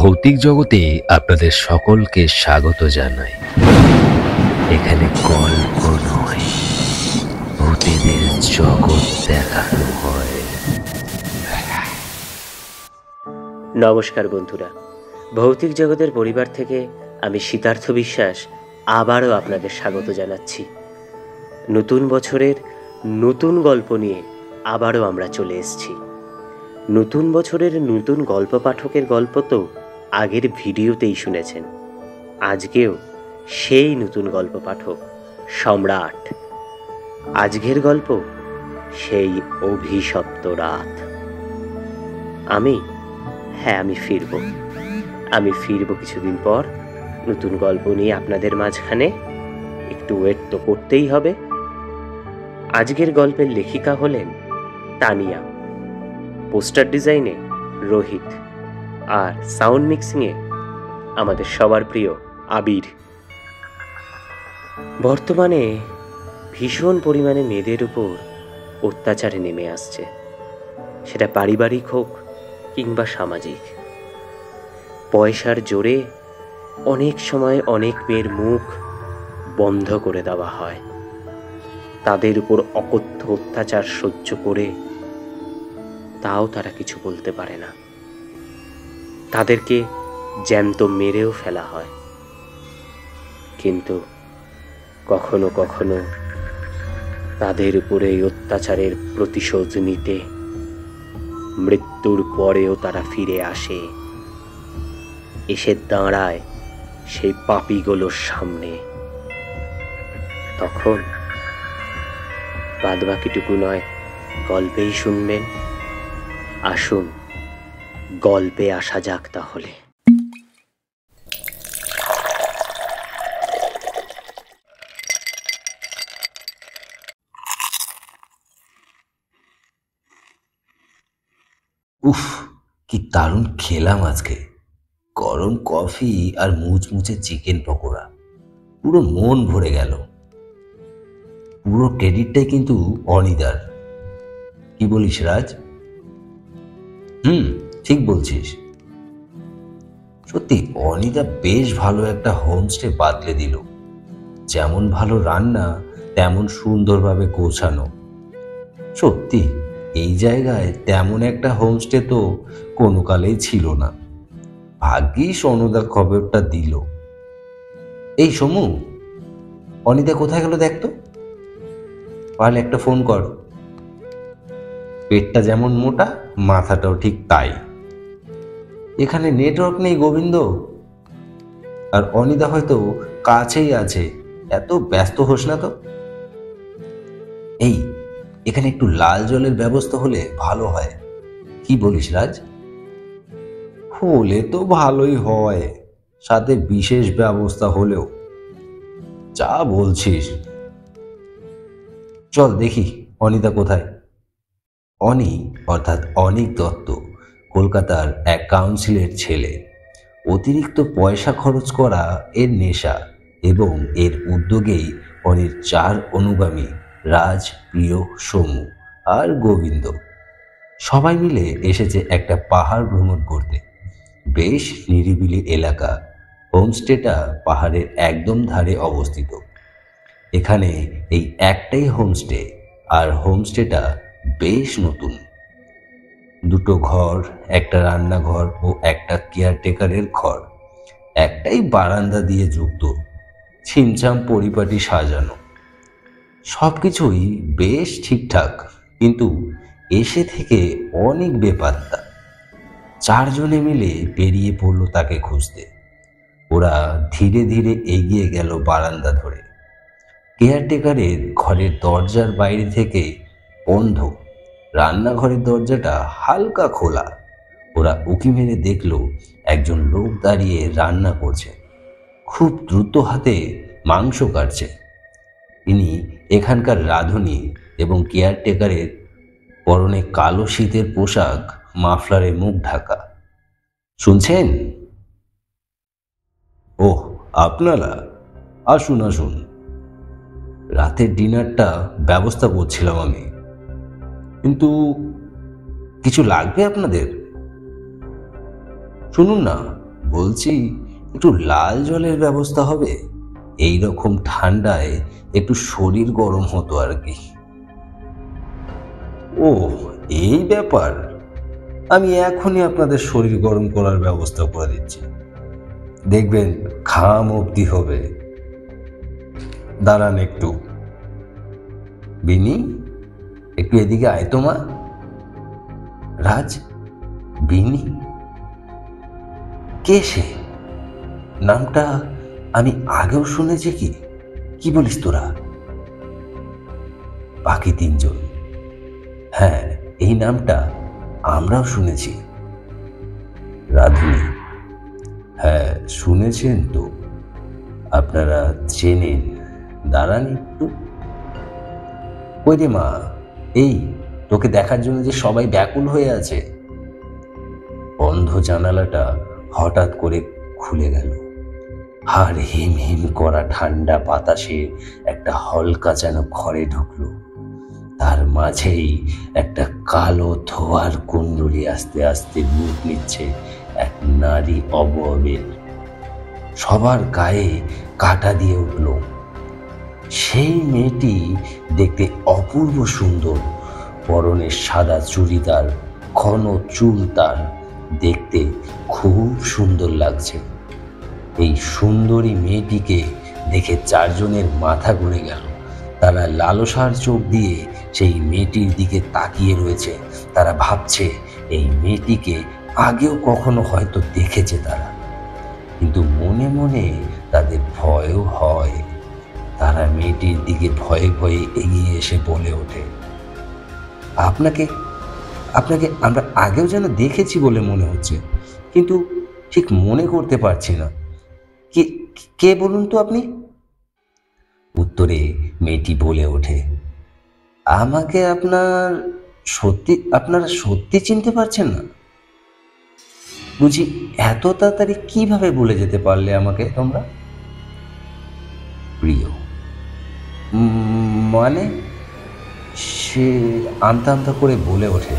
ভৌতিক জগতে আপনাদের সকলকে স্বাগত জানাই। এখানে গল্প নয়, ভূতেদের জগৎ দেখানো হয়। নমস্কার বন্ধুরা, ভৌতিক জগতের পরিবার থেকে আমি সিদ্ধার্থ বিশ্বাস আবারও আপনাদের স্বাগত জানাচ্ছি। নতুন বছরের নতুন গল্প নিয়ে আবারও আমরা চলে এসেছি। নতুন বছরের নতুন গল্প পাঠকের গল্প তো আগের ভিডিওতেই শুনেছেন। আজকেও সেই নতুন গল্প পাঠক সম্রাট। আজকের গল্প সেই অভিশপ্ত রাত। আমি ফিরব কিছুদিন পর নতুন গল্প নিয়ে আপনাদের মাঝখানে। একটু ওয়েট তো করতেই হবে। আজকের গল্পের লেখিকা হলেন তানিয়া, পোস্টার ডিজাইনে রোহিত, আর সাউন্ড মিক্সিংয়ে আমাদের সবার প্রিয় আবির। বর্তমানে ভীষণ পরিমাণে মেয়েদের উপর অত্যাচারে নেমে আসছে, সেটা পারিবারিক হোক কিংবা সামাজিক। পয়সার জোরে অনেক সময় অনেক মেয়ের মুখ বন্ধ করে দেওয়া হয়। তাদের উপর অকথ্য অত্যাচার সহ্য করে তাও তারা কিছু বলতে পারে না। তাদেরকে জ্যান্ত মেরেও ফেলা হয়। কিন্তু কখনো কখনো তাদের উপরে এই অত্যাচারের প্রতিশোধ নিতে মৃত্যুর পরেও তারা ফিরে আসে, এসে দাঁড়ায় সেই পাপীগুলোর সামনে। তখন বাদবাকিটুকু নয়, গল্পেই শুনবেন। আসুন গল্পে আসা যাক তাহলে। উফ, কি দারুণ খেলাম আজকে। গরম কফি আর মুচমুচে চিকেন পকোড়া, পুরো মন ভরে গেল। পুরো ক্রেডিটটাই কিন্তু অনিদার। কি বলিস রাজ? ঠিক বলছিস। সত্যি অনিদা বেশ ভালো একটা হোমস্টে বাতলে দিল। যেমন ভালো রান্না, তেমন সুন্দরভাবে গোছানো। সত্যি এই জায়গায় তেমন একটা হোমস্টে তো কোনো কালেই ছিল না। ভাগ্যিস অনিদা খবরটা দিল। এই সমু, অনিদা কোথায় গেল দেখতো। পারলে একটা ফোন কর। পেটটা যেমন মোটা, মাথাটাও ঠিক তাই। এখানে নেটওয়ার্ক নেই গোবিন্দ, আর অনিদা হয়তো কাছেই আছে। এত ব্যস্ত হোস না তো। এই, এখানে একটু লাল জলের ব্যবস্থা হলে ভালো হয়। কি বলিস রাজ? হলে তো ভালোই হয়, সাথে বিশেষ ব্যবস্থা হলেও। যা বলছিস। চল দেখি অনিদা কোথায়। অনি অর্থাৎ অনিক দত্ত কলকাতার এক কাউন্সিলের ছেলে। অতিরিক্ত পয়সা খরচ করা এর নেশা, এবং এর উদ্যোগেই অনির 4 অনুগামী রাজ, প্রিয়, সমু আর গোবিন্দ সবাই মিলে এসেছে একটা পাহাড় ভ্রমণ করতে। বেশ নিরিবিলি এলাকা। হোমস্টেটা পাহাড়ের একদম ধারে অবস্থিত। এখানে এই একটাই হোমস্টে, আর হোমস্টেটা বেশ নতুন। 2টো ঘর, একটা রান্নাঘর ও একটা কেয়ারটেকারের ঘর, একটাই বারান্দা দিয়ে যুক্ত। ছিমছাম পরিপাটি সাজানো। সবকিছুই বেশ ঠিকঠাক, কিন্তু এসে থেকে অনেক বেপাত্তা। 4 জনে মিলে বেরিয়ে পড়ল তাকে খুঁজতে। ওরা ধীরে ধীরে এগিয়ে গেল বারান্দা ধরে। কেয়ারটেকারের ঘরের দরজার বাইরে থেকে বন্ধ, রান্নাঘরের দরজাটা হালকা খোলা। ওরা উঁকি মেরে দেখল একজন লোক দাঁড়িয়ে রান্না করছে। খুব দ্রুত হাতে মাংস কাটছে। ইনি এখানকার রাঁধুনি, এবং কেয়ারটেকারের পরনে কালো শীতের পোশাক, মাফলারে মুখ ঢাকা। শুনছেন? ওহ, আপনারা আসুন আসুন। রাতের ডিনারটা ব্যবস্থা করছিলাম আমি। কিন্তু কিছু লাগবে আপনাদের? শুনুন না, বলছি একটু লাল জলের ব্যবস্থা হবে? এই রকম ঠান্ডায় একটু শরীর গরম হতো আর কি। ও, এই ব্যাপার। আমি এখনই আপনাদের শরীর গরম করার ব্যবস্থা করে দিচ্ছি, দেখবেন ঘাম অবধি হবে। দাঁড়ান একটু। বিনি, একটু এদিকে আয় তো মা। রাজ, বিনি, কে সে? নামটা আমি আগেও শুনেছি। কি কি বলিস তোরা? বাকি তিনজন, হ্যাঁ, এই নামটা আমরাও শুনেছি। রাধুনী, হ্যাঁ শুনেছেন তো, আপনারা চেনেন। দাঁড়ান একটু। কই রে মা, এই তোকে দেখার জন্য যে সবাই ব্যাকুল হয়ে আছে। বন্ধ জানালাটা হঠাৎ করে খুলে গেল, আর হিম হিম করা ঠান্ডা বাতাসে একটা হলকা যেন ঘরে ঢুকলো। তার মাঝেই একটা কালো ধোয়ার কুণ্ডলী আস্তে আস্তে রূপ নিচ্ছে এক নারী অবয়বের। সবার গায়ে কাঁটা দিয়ে উঠল। সেই মেয়েটি দেখতে অপূর্ব সুন্দর, পরনে সাদা চুড়িদার, ঘন চুল, তার দেখতে খুব সুন্দর লাগছে। এই সুন্দরী মেয়েটিকে দেখে চারজনের মাথা ঘুরে গেল। তারা লালসার চোখ দিয়ে সেই মেয়েটির দিকে তাকিয়ে রয়েছে। তারা ভাবছে এই মেয়েটিকে আগেও কখনো হয়তো দেখেছে তারা, কিন্তু মনে মনে তাদের ভয়ও হয়। তারা মেয়েটির দিকে ভয়ে ভয়ে এগিয়ে এসে বলে ওঠে, আপনাকে আপনাকে আমরা আগেও যেন দেখেছি বলে মনে হচ্ছে, কিন্তু ঠিক মনে করতে পারছি না। কে কে বলুন তো আপনি? উত্তরে মেয়েটি বলে ওঠে, আমাকে আপনারা সত্যি চিনতে পারছেন না? বুঝি এত তাড়াতাড়ি কিভাবে ভুলে যেতে পারলে আমাকে তোমরা? প্রিয়, মানে? সে আমতা আমতা করে বলে ওঠে,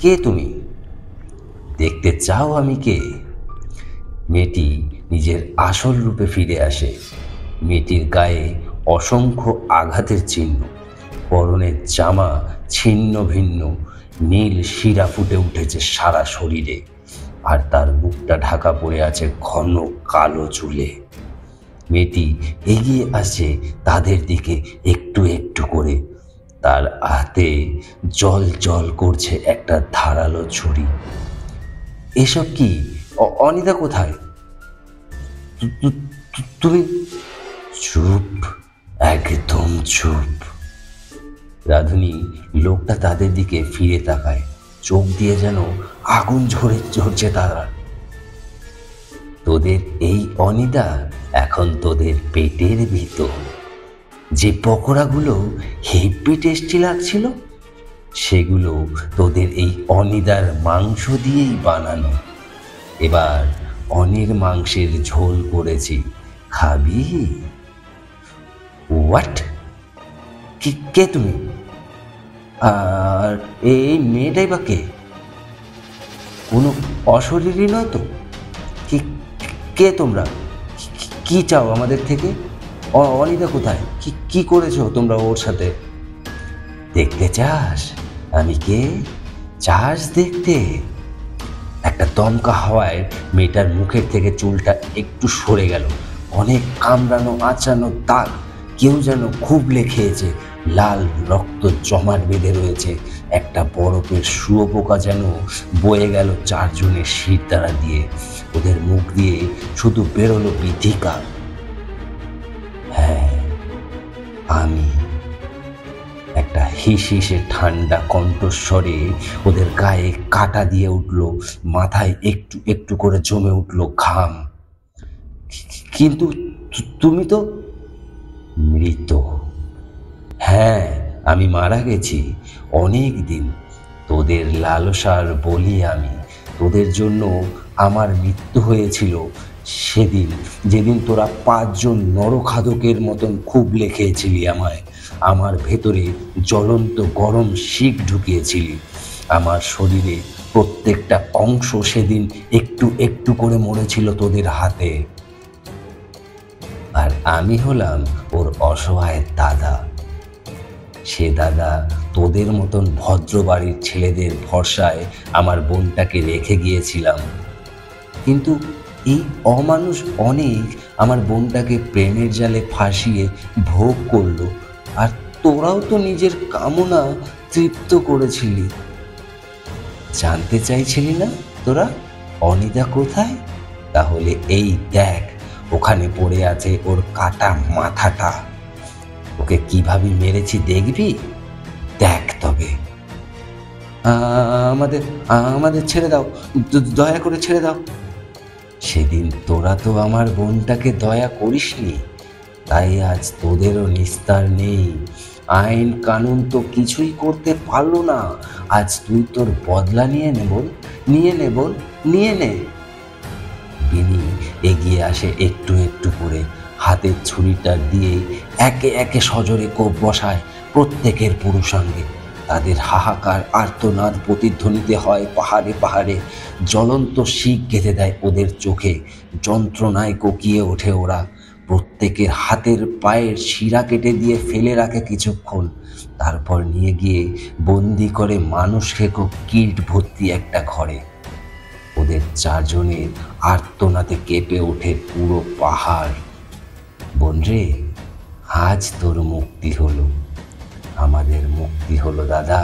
কে তুমি? দেখতে চাও আমি কে? মেয়েটি নিজের আসল রূপে ফিরে আসে। মেয়েটির গায়ে অসংখ্য আঘাতের চিহ্ন, পরনের জামা ছিন্ন ভিন্ন, নীল শিরা ফুটে উঠেছে সারা শরীরে, আর তার মুখটা ঢাকা পড়ে আছে ঘন কালো চুলে। মেয়েটি এগিয়ে আসছে তাদের দিকে একটু একটু করে। তার হাতে জল জল করছে একটা ধারালো ছুরি। এসব কি? অনিতা কোথায়? তুমি চুপ, একদম চুপ। রাধুনী লোকটা তাদের দিকে ফিরে তাকায়, চোখ দিয়ে যেন আগুন ঝরছে তারা। তোদের এই অনিতা এখন তোদের পেটের ভিতর। যে পকোড়াগুলো হেব্বি টেস্টি লাগছিল, সেগুলো তোদের এই অনিদার মাংস দিয়েই বানানো। এবার অনির মাংসের ঝোল করেছি, খাবি? হোয়াট? কে তুমি? আর এই মেয়েটাই বা কে? কোনো অশরীরী নয় তো? কে তোমরা? কি চাও আমাদের থেকে? অনিতা কোথায়? কি করেছো তোমরা ওর সাথে? দেখতে চাস আমি কে? চাস দেখতে? একটা দমকা হাওয়ায় মেয়েটার মুখের থেকে চুলটা একটু সরে গেল। অনেক কামড়ানো আঁচানো দাগ, কেউ যেন খুবলে খেয়েছে। লাল রক্ত জমাট বেঁধে রয়েছে। একটা বরফের শুয়োপোকা যেন বয়ে গেল চারজনের শির দ্বারা দিয়ে। ওদের মুখ দিয়ে শুধু বেরোলো বিধিকা। হ্যাঁ, আমি। একটা হিসে ঠান্ডা কণ্ঠস্বরে ওদের গায়ে কাটা দিয়ে উঠল, মাথায় একটু একটু করে জমে উঠল ঘাম। কিন্তু তুমি তো মৃত। হ্যাঁ, আমি মারা গেছি অনেক দিন। তোদের লালসার বলি আমি। তোদের জন্য আমার মৃত্যু হয়েছিল সেদিন, যেদিন তোরা 5 জন নরখাদকের মতন খুব লেখেছিলি আমায়। আমার ভেতরে জ্বলন্ত গরম শিক ঢুকিয়েছিলি। আমার শরীরে প্রত্যেকটা অংশ সেদিন একটু একটু করে মরেছিল তোদের হাতে। আর আমি হলাম ওর অসহায় দাদা। সে দাদা তোদের মতন ভদ্র বাড়ির ছেলেদের ভরসায় আমার বোনটাকে রেখে গিয়েছিলাম, কিন্তু এই অমানুষ অনেক আমার বোনটাকে প্রেমের জালে ফাঁসিয়ে ভোগ করলো। আর তোরাও তো নিজের কামনা তৃপ্ত করেছিলি। জানতে চাইছিলি না তোরা অনিতা কোথায়? তাহলে এই দেখ, ওখানে পড়ে আছে ওর কাটা মাথাটা। ওকে কিভাবে মেরেছি দেখবি? দেখ তবে। আমাদের আমাদের ছেড়ে দাও, দয়া করে ছেড়ে দাও। সেদিন তোরা তো আমার বোনটাকে দয়া করিসনি, তাই আজ তোদেরও নিস্তার নেই। আইন কানুন তো কিছুই করতে পারলো না। আজ তুই তোর বদলা নিয়ে নে। বিনি এগিয়ে আসে একটু একটু করে, হাতের ছুরিটা দিয়ে একে একে সজোরে কোপ বসায় প্রত্যেকের পুরুষাঙ্গে। তাদের হাহাকার আর্তনাদ প্রতিধ্বনিতে হয় পাহাড়ে পাহাড়ে। জ্বলন্ত শিক গেঁথে দেয় ওদের চোখে। যন্ত্রণায় কোকিয়ে ওঠে ওরা। প্রত্যেকের হাতের পায়ের শিরা কেটে দিয়ে ফেলে রাখে কিছুক্ষণ, তারপর নিয়ে গিয়ে বন্দি করে মানুষ খেকো কীট ভর্তি একটা ঘরে। ওদের চারজনের আর্তনাদে কেঁপে ওঠে পুরো পাহাড়। বোনরে, আজ তোর মুক্তি হলো, আমাদের মুক্তি হলো দাদা।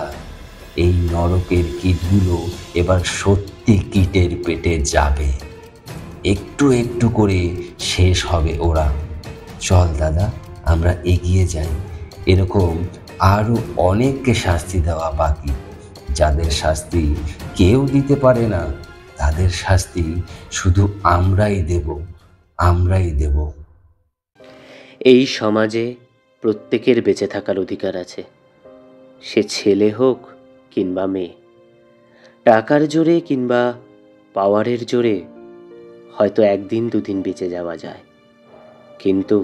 এই নরকের কীটগুলো এবার সত্যি কীটের পেটে যাবে। একটু একটু করে শেষ হবে ওরা। চল দাদা, আমরা এগিয়ে যাই। এরকম আরও অনেককে শাস্তি দেওয়া বাকি। যাদের শাস্তি কেউ দিতে পারে না, তাদের শাস্তি শুধু আমরাই দেব। এই সমাজে প্রত্যেকের বেঁচে থাকার অধিকার আছে, সে ছেলে হোক কিংবা মেয়ে। টাকার জোরে কিংবা পাওয়ারের জোরে হয়তো একদিন দুদিন বেঁচে যাওয়া যায়, কিন্তু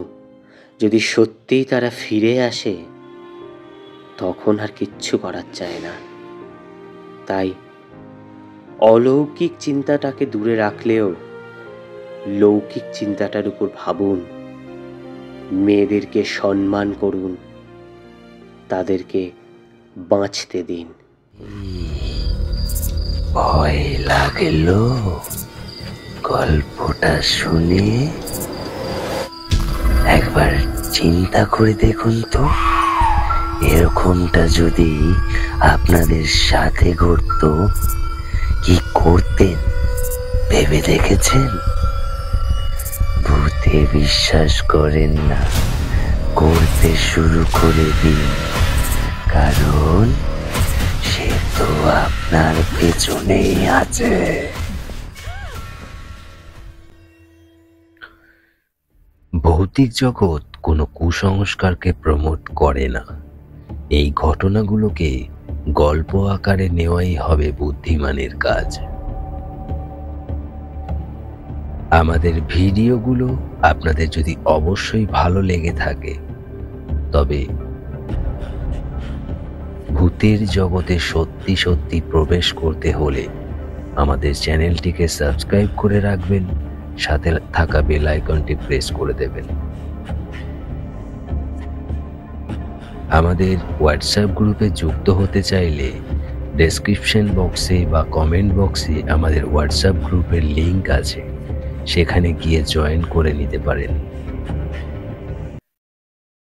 যদি সত্যিই তারা ফিরে আসে তখন আর কিচ্ছু করার চায় না। তাই অলৌকিক চিন্তাটাকে দূরে রাখলেও লৌকিক চিন্তাটার উপর ভাবুন। মেয়েদেরকে সম্মান করুন, তাদেরকে বাঁচতে দিন। ভয় লাগলো গল্পটা শুনে? একবার চিন্তা করে দেখুন তো, এরকমটা যদি আপনাদের সাথে ঘটতো কি করতেন ভেবে দেখেছেন? ভূতে বিশ্বাস করেন না, করতে শুরু করে দিন, কারণ সে তো আপনার পেছনেই আছে। ভৌতিক জগৎ কোনো কুসংস্কারকে প্রমোট করে না। এই ঘটনাগুলোকে গল্প আকারে নেওয়াই হবে বুদ্ধিমানের কাজ। আমাদের ভিডিওগুলো আপনাদের যদি অবশ্যই ভালো লেগে থাকে, তবে ভূতের জগতে সত্যি সত্যি প্রবেশ করতে হলে আমাদের চ্যানেলটিকে সাবস্ক্রাইব করে রাখবেন, সাথে থাকা বেল আইকনটি প্রেস করে দেবেন। আমাদের হোয়াটসঅ্যাপ গ্রুপে যুক্ত হতে চাইলে ডেসক্রিপশন বক্সে বা কমেন্ট বক্সে আমাদের হোয়াটসঅ্যাপ গ্রুপের লিংক আছে, সেখানে গিয়ে জয়েন করে নিতে পারেন।